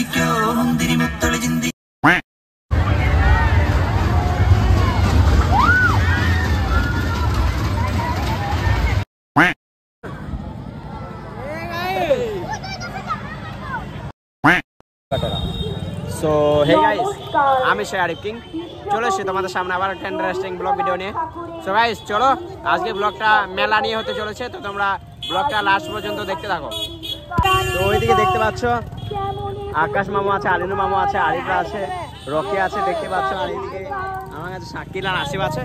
ചിന്തിക്കോ മുന്തിരി മുത്തൊളി ചിന്തി so hey guys, আমি শেয়ারিফ কিং চলে এসেছি তোমাদের সামনে আবার একটা ইন্টারেস্টিং ব্লগ ভিডিও নিয়ে। সো গাইস চলো, আজকে ব্লগটা মেলা নিয়ে হতে চলেছে, তো তোমরা ব্লগটা লাস্ট পর্যন্ত দেখতে থাকো। তো ওইদিকে দেখতে পাচ্ছ আকাশ মামু আছে, আলিনু মামু আছে, আরিফরা আছে, রকি আছে দেখতে পাচ্ছ, আর এইদিকে আমার কাছে শাকিল আর আসিফ আছে।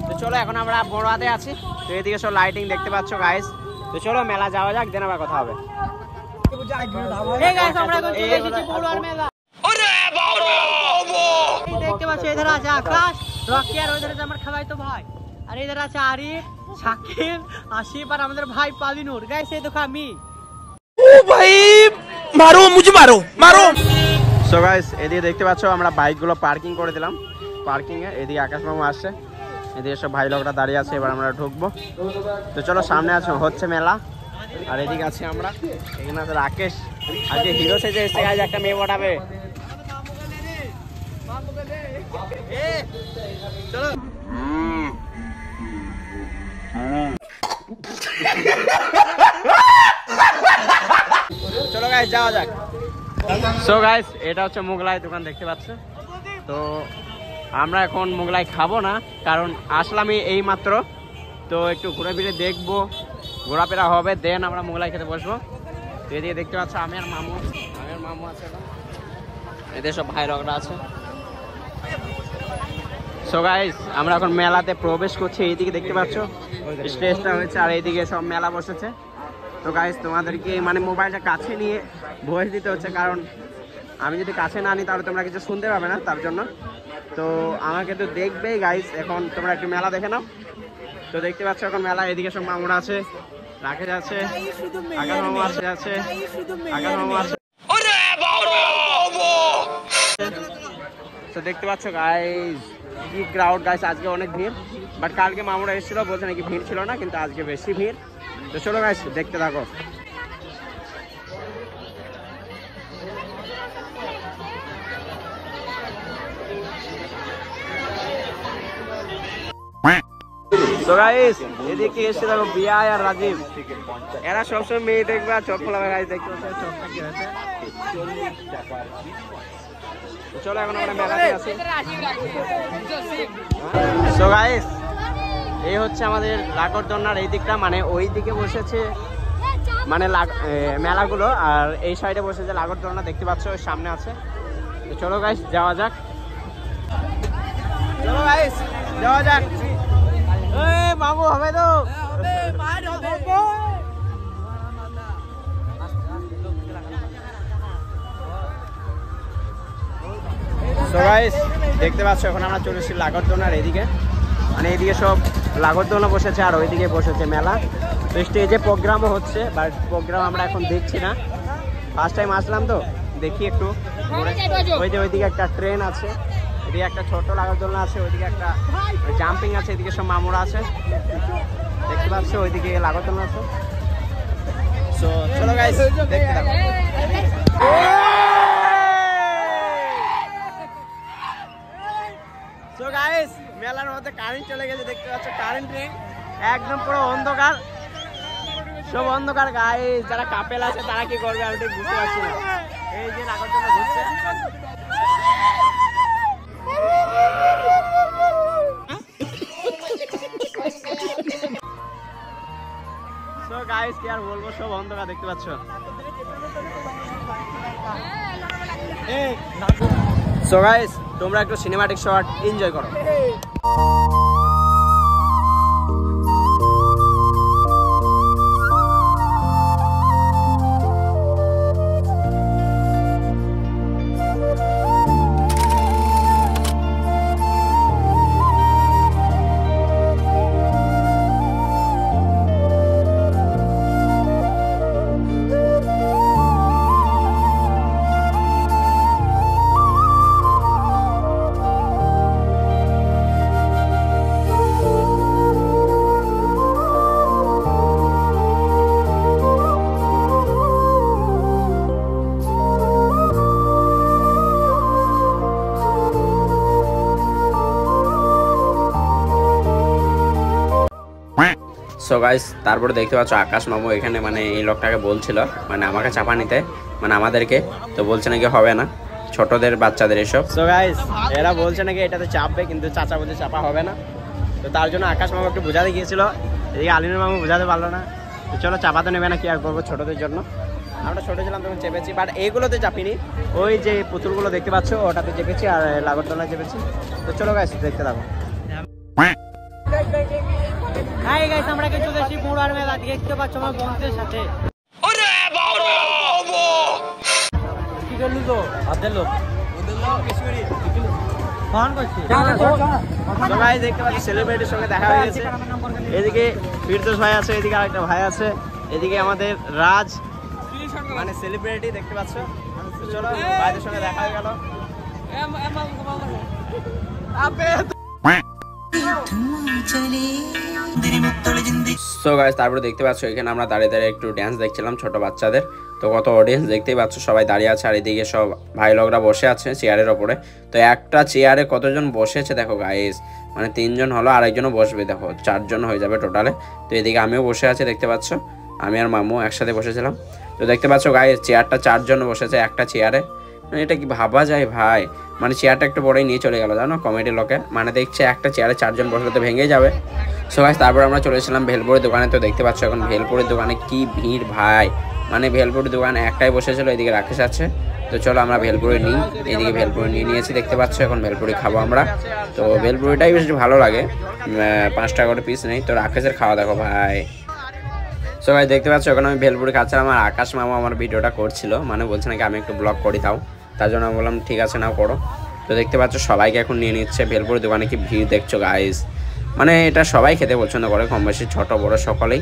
তো চলো এখন আমরা বড়াতে আছি, তো এইদিকে সব লাইটিং দেখতে পাচ্ছ গাইস। তো চলো মেলা যাওয়া যাক, দেন আবার কথা হবে। দেখতে পাচ্ছি এধারে আছে আকাশ, রকি, আর ওইধারে আছে আমার খালাতো ভাই, আর এধারে আছে আরিফ, শাকিল, আসিফ আর আমাদের ভাই পালিনুর। গাইস এই দেখো আমি। ও ভাই মারো, মুঝে মারো মারো। সো গাইস এদিকে দেখতে পাচ্ছ আমরা বাইকগুলো পার্কিং করে দিলাম পার্কিং এ। এদিকে আকাশ মামু আসছে, এদিকে সব ভাই লোকরা দাঁড়িয়ে আছে, এবার আমরা ঢুকবো। তো চলো সামনে আছে হচ্ছে মেলা, আর এদিকে আছি আমরা। এখানে আছে রাকেশ, আজকে হিরো সেজে এসে গাইস একটা মেয়ে পটাবে। চলো চলো গাইস যাওয়া যাক। সো গাইস এটা হচ্ছে মোগলাই দোকান দেখতে পাচ্ছ। তো আমরা এখন মোগলাই খাবো না, কারণ আসলামই এই মাত্র, তো একটু ঘুরে ফিরে দেখবো, ঘোরাফেরা হবে, দেন আমরা মোগলাই খেতে বসবো। তো এদিকে দেখতে পাচ্ছ আমি আর মামু আছে, এদের সব ভাই লগরা আছে। সো গাইস আমরা এখন মেলাতে প্রবেশ করছি, এইদিকে দেখতে পাচ্ছ স্টেজটা হয়েছে, আর এইদিকে সব মেলা বসেছে। তো গাইস তোমাদেরকে মানে মোবাইলটা কাছে নিয়ে ভয়েস দিতে হচ্ছে, কারণ আমি যদি কাছে না নিই তাহলে তোমরা কিছু শুনতে পাবে না, তার জন্য। তো আমাকে তো দেখবেই গাইস, এখন তোমরা একটু মেলা দেখে নাও। তো দেখতে পাচ্ছ এখন মেলা, এদিকে সব মামুরা আছে, রাকেশ আছে, আকাশ মামু আছে, আকাশ মামু আছে। তো দেখতে পাচ্ছ গাইস কি ক্রাউড গাইস, আজকে অনেক ভিড়, বাট কালকে মামুরা এসেছিল বলছে নাকি ভিড় ছিল না, কিন্তু আজকে বেশি ভিড়। তো চলো গাইস দেখতে থাকো। তো গাইস এদিকে এসে দেখো বিয়া আর রাজীব, এরা সবসময় মেয়ে দেখবে আর চপ ফলাবে গাইস, দেখতে পাচ্ছ চপটা কি হয়েছে। চলো এখন আমরা মেলাতে আছি। সো গাইস এই হচ্ছে আমাদের লাকড়দোলনার এই দিকটা, মানে ওই দিকে বসেছে মানে মেলাগুলো, আর এই সাইডে বসেছে লাকড়দোলনা দেখতে পাচ্ছ, ওই সামনে আছে। তো চলো গাইস যাওয়া যাক, চলো গাইস যাওয়া যাক। মামু হবে তো সো গাইস দেখতে পাচ্ছ এখন আমরা চলে এসেছি লাকড়দোলনার এদিকে, মানে এইদিকে সব লাকড়দোলনা বসেছে আর ওইদিকে বসেছে মেলা। তো স্টেজে প্রোগ্রামও হচ্ছে, বাট প্রোগ্রাম আমরা এখন দেখছি না, ফার্স্ট টাইম আসলাম তো দেখি একটু। ওইদিকে একটা ট্রেন আছে, এদিকে একটা ছোট লাকড়দোলনা আছে, ওইদিকে একটা জাম্পিং আছে, এদিকে সব মামুরা আছে দেখতে পাচ্ছ, ওইদিকে লাকড়দোলনা আছে। সো চলো গাইস দেখতে থাকো। সো গাইস মেলার মধ্যে কারেন্ট চলে গেছে, দেখতে পাচ্ছ কারেন্ট নেই, একদম পুরো অন্ধকার, সব অন্ধকার গাইস। যারা কাপেল আছে তারা কি করবে আমি ঠিক বুঝতে পারছি না। এই যে লাকড়দোলনা ঘুরছে, সো গাইস কি আর বলবো, সব অন্ধকার দেখতে পাচ্ছ। সো গাইস তোমরা একটু সিনেমাটিক শট এনজয় করো। সো গাইস তারপরে দেখতে পাচ্ছ আকাশ মামু এখানে মানে এই লোকটাকে বলছিল মানে আমাকে চাপা নিতে মানে আমাদেরকে, তো বলছে নাকি হবে না ছোটদের বাচ্চাদের এসব। সো গাইস এরা বলছে নাকি এটাতে চাপবে, কিন্তু চাচা বলছে চাপা হবে না, তো তার জন্য আকাশ মামু একটু বোঝাতে গিয়েছিল, এদিকে আলিনুর মামু বোঝাতে পারলো না, তো চলো চাপাতে নেবে না কি আর করবো ছোটদের জন্য। আমরা ছোটো ছিলাম তখন চেপেছি, বাট এইগুলোতে চাপিনি, ওই যে পুতুলগুলো দেখতে পাচ্ছ ওটাতে চেপেছি আর লাগরতলায় চেপেছি। তো চলো গাইস দেখতে থাকো। হাই গাইস, আমরা কিন্তু বেশি মুড়ার মেলা দেখতে পাচ্ছ আমার বন্ধুদের সাথে। আরে বাবা কি করলি তো আদের লোক ফোন করছি। তো গাইস দেখতে পাচ্ছ সেলিব্রিটির সঙ্গে দেখা হয়ে গেছে, এদিকে ফিরদৌস ভাই আছে, এদিকে আরেকটা ভাই আছে, এদিকে আমাদের রাজ মানে সেলিব্রিটি দেখতে পাচ্ছ। চলো ভাইদের সঙ্গে দেখা হয়ে গেল। সো গাইস তারপরে দেখতে পাচ্ছ এখানে আমরা দাঁড়িয়ে দাঁড়িয়ে একটু ড্যান্স দেখছিলাম ছোট বাচ্চাদের, তো কত অডিয়েন্স দেখতেই পাচ্ছ, সবাই দাঁড়িয়ে আছে আর এদিকে সব ভাই লোকরা বসে আছে চেয়ারের ওপরে। তো একটা চেয়ারে কতজন বসেছে দেখো গাইস, মানে 3 জন হলো, আরেকজনও বসবে, দেখো 4 জন হয়ে যাবে টোটালে। তো এদিকে আমিও বসে আছি দেখতে পাচ্ছ, আমি আর মামু একসাথে বসেছিলাম। তো দেখতে পাচ্ছ গাইস চেয়ারটা 4 জন বসেছে একটা চেয়ারে, এটা কি ভাবা যায় ভাই, মানে চেয়ারটা একটু বড়ই নিয়ে চলে গেল জানো কমেডির লোকে, মানে দেখছে একটা চেয়ারে 4 জন বসলে তো ভেঙে যাবে। সো গাইস তারপর আমরা চলে এসেছিলাম ভেলপুরের দোকানে। তো দেখতে পাচ্ছ এখন ভেলপুরের দোকানে কি ভিড় ভাই, মানে ভেলপুরের দোকানে একটাই বসেছিল, এদিকে রাকেশ আছে। তো চলো আমরা ভেলপুরি নিই, এদিকে ভেলপুরি নিয়ে নিয়েছি দেখতে পাচ্ছ, এখন ভেলপুরি খাবো আমরা। তো ভেলপুরিটাই বেশ ভালো লাগে, 5 টাকা করে পিস নেই। তো রাকেশের খাওয়া দেখো ভাই। সো ভাই দেখতে পাচ্ছ এখন আমি ভেলপুরি খাচ্ছিলাম, আর আকাশ মামা আমার ভিডিওটা করছিল, মানে বলছে নাকি আমি একটু ব্লগ করি তাও, তার জন্য আমি বললাম ঠিক আছে নাও করো। তো দেখতে পাচ্ছ সবাইকে এখন নিয়ে নিচ্ছে, ভেলপুরি দোকানে কি ভিড় দেখছো গাইস, মানে এটা সবাই খেতে পছন্দ করে কম বেশি, ছোট বড় সকলেই।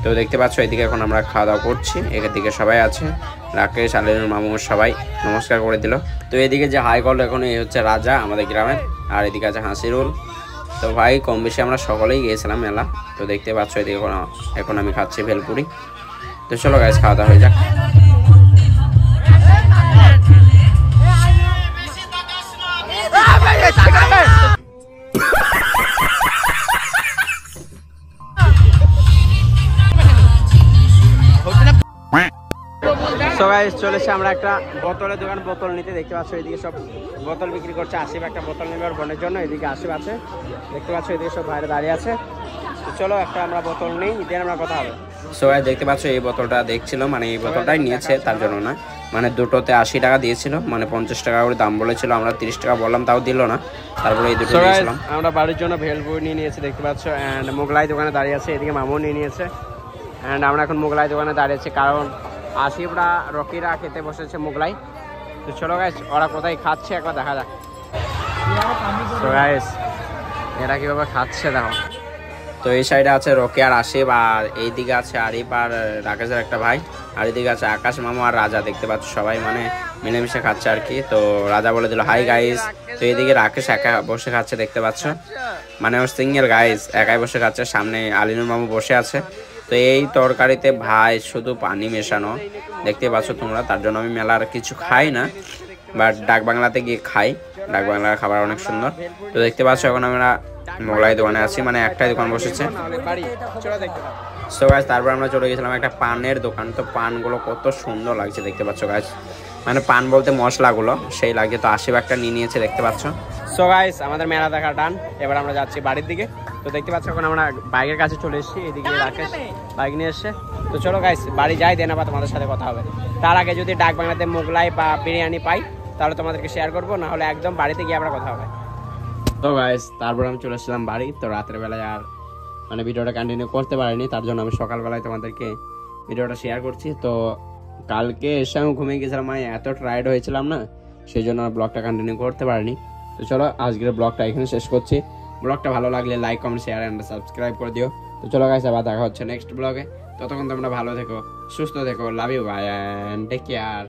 তো দেখতে পাচ্ছ এদিকে এখন আমরা খাওয়া দাওয়া করছি, এদিকে সবাই আছে, রাকেশ আলিনুর মামু সবাই নমস্কার করে দিল। তো এদিকে যে হাই কল এখন এই হচ্ছে রাজা আমাদের গ্রামের, আর এদিকে আছে হাসিরুল। তো ভাই কম বেশি আমরা সকলেই গিয়েছিলাম মেলা। তো দেখতে পাচ্ছ এদিকে এখন আমি খাচ্ছি ভেলপুরি। তো চলো গাইস খাওয়া দাওয়া হয়ে যাক। সো গাইস চলেছে আমরা একটা বোতলের দোকান, বোতল নিতে। দেখতে পাচ্ছ এদিকে সব বোতল বিক্রি করছে, আসিফ একটা বোতল নেবে ওর বোনের জন্য, এদিকে আসিফ আছে দেখতে পাচ্ছ, এদিকে সব বাইরে দাঁড়িয়ে আছে। তো চলো একটা আমরা বোতল নিই, নিতে আমরা কথা হবে। সো গাইস দেখতে পাচ্ছ এই বোতলটা দেখছিল, মানে এই বোতলটাই নিয়েছে তার জন্য না, মানে দুটোতে 80 টাকা দিয়েছিল, মানে 50 টাকা করে দাম বলেছিল, আমরা 30 টাকা বললাম তাও দিল না, তারপরে এই দুটো নিয়েছিলাম। আমরা বাড়ির জন্য ভেলপুরি নিয়ে নিয়েছি দেখতে পাচ্ছ, অ্যান্ড মোগলাই দোকানে দাঁড়িয়ে আছে, এদিকে মামু নিয়ে নিয়েছে, অ্যান্ড আমরা এখন মোগলাই দোকানে দাঁড়িয়েছি কারণ আসিফরা রকিরা খেতে বসেছে মোগলাই। তো চলো গাইস ওরা কোথায় খাচ্ছে একবার দেখা যাক। তো গাইস এরা কিভাবে খাচ্ছে দেখো। তো এই সাইডে আছে রকি আর আসিফ, আর এইদিকে আছে আরিফ আর রাকেশের একটা ভাই, আর এইদিকে আছে আকাশ মামু আর রাজা। দেখতে পাচ্ছ সবাই মানে মিলেমিশে খাচ্ছে আর কি। তো রাজা বলে দিল হাই গাইস। তো এইদিকে রাকেশ একা বসে খাচ্ছে দেখতে পাচ্ছ, মানে ওর সিঙ্গেল গাইস একাই বসে খাচ্ছে, সামনে আলিনুর মামু বসে আছে। তো এই তরকারিতে ভাই শুধু পানি মেশানো দেখতে পাচ্ছ তোমরা, তার জন্য আমি মেলার কিছু খাই না, বাট ডাক বাংলাতে গিয়ে খাই, ডাক বাংলার খাবার অনেক সুন্দর। তো দেখতে পাচ্ছ এখন আমরা মোগলাই দোকানে আছি, মানে একটাই দোকান বসেছে। সো গাইস তারপর আমরা চলে গেছিলাম একটা পানের দোকান। তো পানগুলো কত সুন্দর লাগছে দেখতে পাচ্ছ গাইস, মানে পান বলতে মশলাগুলো সেই লাগে। তো আসিফ একটা নিয়ে নিয়েছে দেখতে পাচ্ছ। সো গাইস আমাদের মেলা দেখা ডান, এবার আমরা যাচ্ছি বাড়ির দিকে। তো দেখতে পাচ্ছ এখন আমরা বাইকের কাছে চলে এসেছি, এদিকে রাকেশ বাইক নিয়ে এসছে। তো চলো গাইস বাড়ি যাই, দেন আবার তোমাদের সাথে কথা হবে। তার আগে যদি ডাক বাংলাতে মোগলাই বা বিরিয়ানি পাই তাহলে তোমাদেরকে শেয়ার করবো, না হলে একদম বাড়িতে গিয়ে আমরা কথা হবে। তো গাইস তারপর আমি চলে এসেছিলাম বাড়ি। তো রাতের বেলায় আর মানে ভিডিওটা কন্টিনিউ করতে পারিনি, তার জন্য আমি সকালবেলায় তোমাদেরকে ভিডিওটা শেয়ার করছি। তো কালকে এসে আমি ঘুমিয়ে গেছিলাম, মানে এত টায়ার্ড হয়েছিলাম না, সেই জন্য ব্লগটা কন্টিনিউ করতে পারিনি। তো চলো আজকের ব্লগটা এখানে শেষ করছি। ব্লগটা ভালো লাগলে like comment share and subscribe করে দিও। তো চলো গাইস আবার দেখা হচ্ছে নেক্সট ব্লগে। ততক্ষণ তোমরা ভালো থেকো, সুস্থ থেকো, love you bye and take care.